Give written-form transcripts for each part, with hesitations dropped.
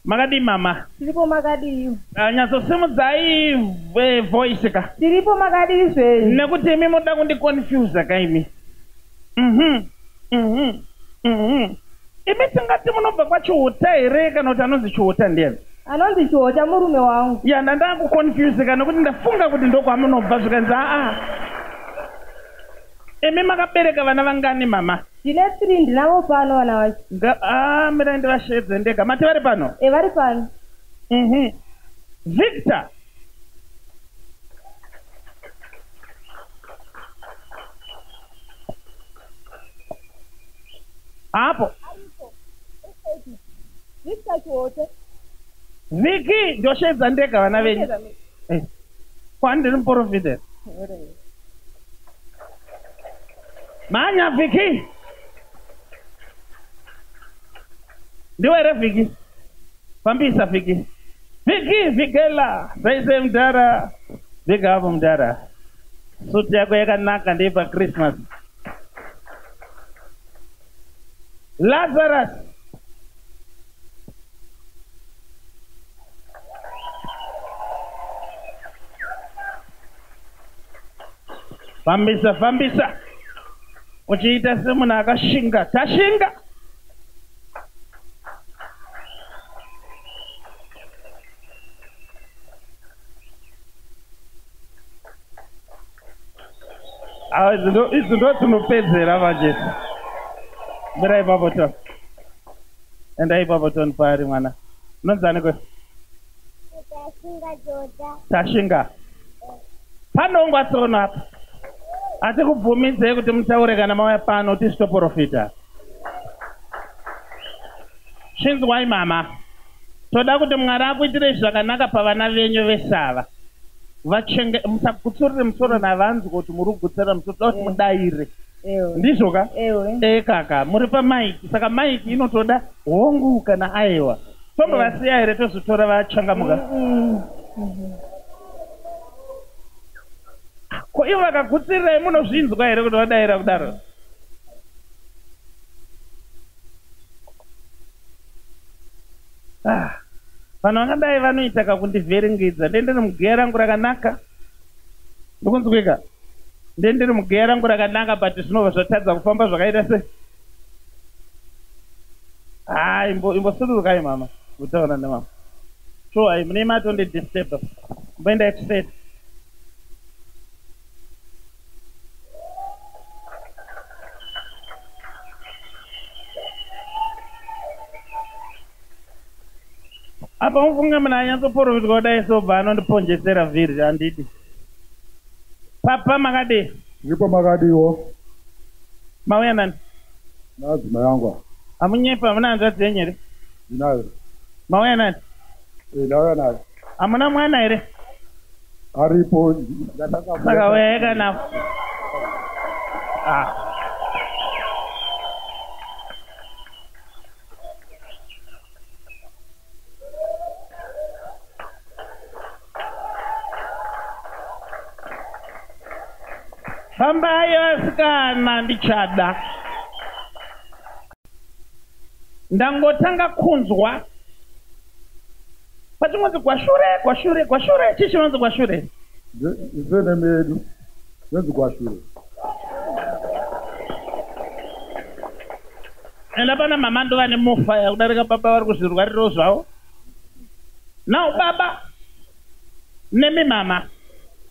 Magadi mama. Tiripo magadi. Nyaso simudzai voice ka. Tiripo magadi zve. Nekuti imi muda kundi confuse kaimi. Imi tingati munobva kwachiuta here kana kuti anonzi chiuta ndiani? Anonzi chiuta murume wangu. Ya ndanda kuconfuse kana kuti ndafunga kuti ndokwamunobva zvikanzi imi makabereka vana vangani mama? Ndine 3 ndinavo pano vana vacho. Mira ndivashedze ndega. Mati vari pano? Vari pano. Victor. Apo. Victor chiwote. Viki ndoshedza ndega vana venyu. Kwandiri muprofita. Manya Viki. Ndiwe ere Viki. Fambisa Viki. Viki Vikela. Saise mdara. Vika hapo mdara. Suti yako yakanaka ndeipa Christmas. Lazarus. Fambisa. Uchiita semunhu akashinga. Tashinga. Izvi ndo tinopedzera vajesu. Mirai ipapo endai ipapo pari mwana. Unonzani kwe? Tashinga. Panongwa tsono apa. Hatikubvumidzei kuti mutaure kana mauya pano tisitoprofita. Shinzwai mama. Toda kuti Mwari akuitire zvakanaka pavana venyu vesava. Musakutsurire musoro navanzi kuti muri kugutsira musoro. Toda kuti mudaire. Ndizvo ka? Kaka. Muri pamaiki. Saka maiki inotoda hongu kana aiwa. Tombovasiya here tozotora vachangamuka. Ko ivo vakagutsirirai munozvinzwa here kuti vadaira kudaro? Vanhu vakadai vanoita kakundivhiringidza. Ndendiri mugeya rangu rakanaka. Ndokunzwika. Ndendiri mugeya rangu rakanaka but zvinobva zvatadza kufamba zvakaita sei? Imbosururukai mama. Kutaura nemama. Sure, mune matondidisturba. Mboenda kuseti. Apa mufunga munhu anyatsoprofita kudai sobva anondiponjesera vhiri handidi. Papa makadii? Ndipo makadiwo. Mauya nani? Nazima yangu. Amunyepa hamuna hanzvadzi yenyu here? Ndinayo. Mauya nani? Ndauya naye. Hamuna mwana here? Aripo. Saka uyai kana. Fambai vasikana ndichada. Ndangotanga kunzwa. Pachingonzi kwashure. Chii chinonzi kwashure? Zene medu. Nonzi kwashure. Enda pana mama ndova nemofa yakudarika baba vari kuzvirwariro zvavo. Now baba nemi mama.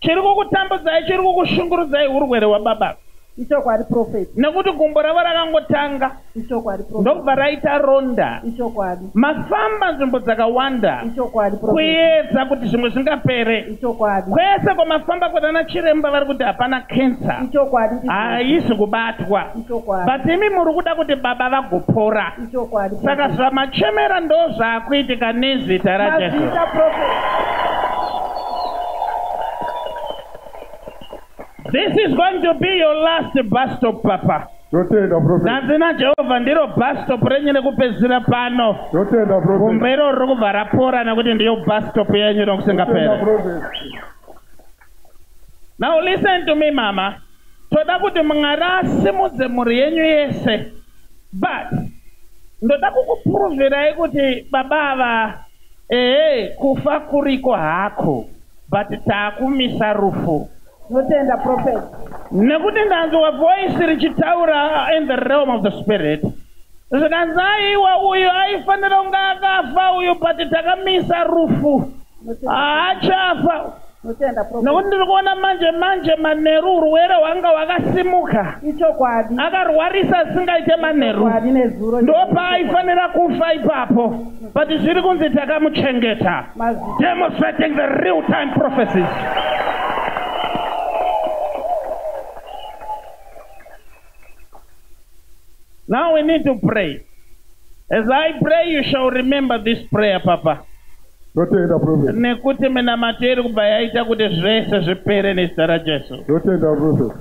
Chiri kukutambudzai, chiri kukushungurudzai urwere hwababa. Ichokwadi Prophet. Nekuti gumbo ravo rakangotanga. Ichokwadi Prophet. Ndobva raita ronda. Ichokwadi. Mafamba nzvimbo dzakawanda. Ichokwadi Prophet. Kuedza kuti zvimwe zvingapere. Ichokwadi. Kwese kwamafamba kwana chiremba vari kuti hapana kensa. Ichokwadi. Haisi kubatwa. Ichokwadi. But imi muri kuda kuti baba vagopora. Ichokwadi. Saka zvamachemera ndo zvaakuitika nezita raJesu. Mazita Prophet. This is going to be your last bus stop, Papa. Nanzina Jehovah ndiro bus stop renyu rekupedzisira pano. Gombe iro riri kubva rapora nekuti ndiyo bus stop yenyu rokusingapere. Now listen to me, Mama. Toda kuti Mwari asimudze mhuri yenyu yese. But ndoda kukupruvirai kuti baba kufa kuriko hako but taakumisa rufu. Notenda Prophet. Nekuti ndanzwa voice richitaura in the realm of the spirit. Zvikanzaiwa uyu aifanira kunge akafa uyu but takamisa rufu. Haachafa. Notenda Prophet. Nekuti ndiri kuona manje manheru urwere hwanga hwakasimuka. Ichokwadi. Akarwarisa asingaite manheru. Ichokwadi nezuro. Ndopaaiffanira kufa ipapo. But zviri kunzi takamuchengeta. Demonstrating the real time prophecies. Now we need to pray. As I pray, you shall remember this prayer, Papa. Notenda Prophet. Nekuti minamateri kubva yaita kuti zvese zvipere nezita raJesu. Notenda Prophet.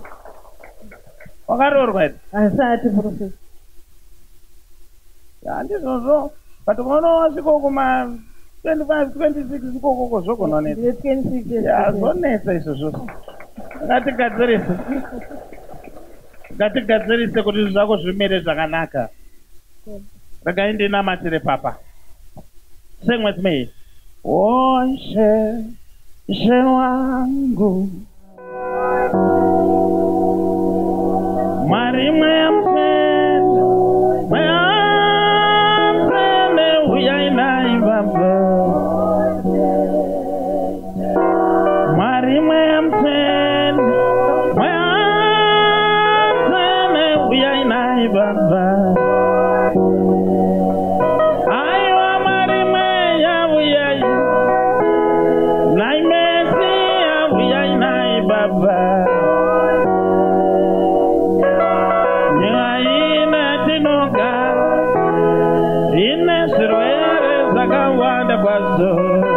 Wakaroorwa here? Asati Prophet. Handizvozvo. But unoona sviko kuma 25, 26 ikoko zvogononetsa. 26. Zvonetsa izvo zvose. Ngatigadzirise kuti zvinhu zvako zvimire zvakanaka. Regai ndinamatire Papa. Sing with me. She wangu Mwari mwempenda uyai nai Baba. Mwari mwempenda uyai nai Baba. Ine zvirwere zvakawanda kwazvo.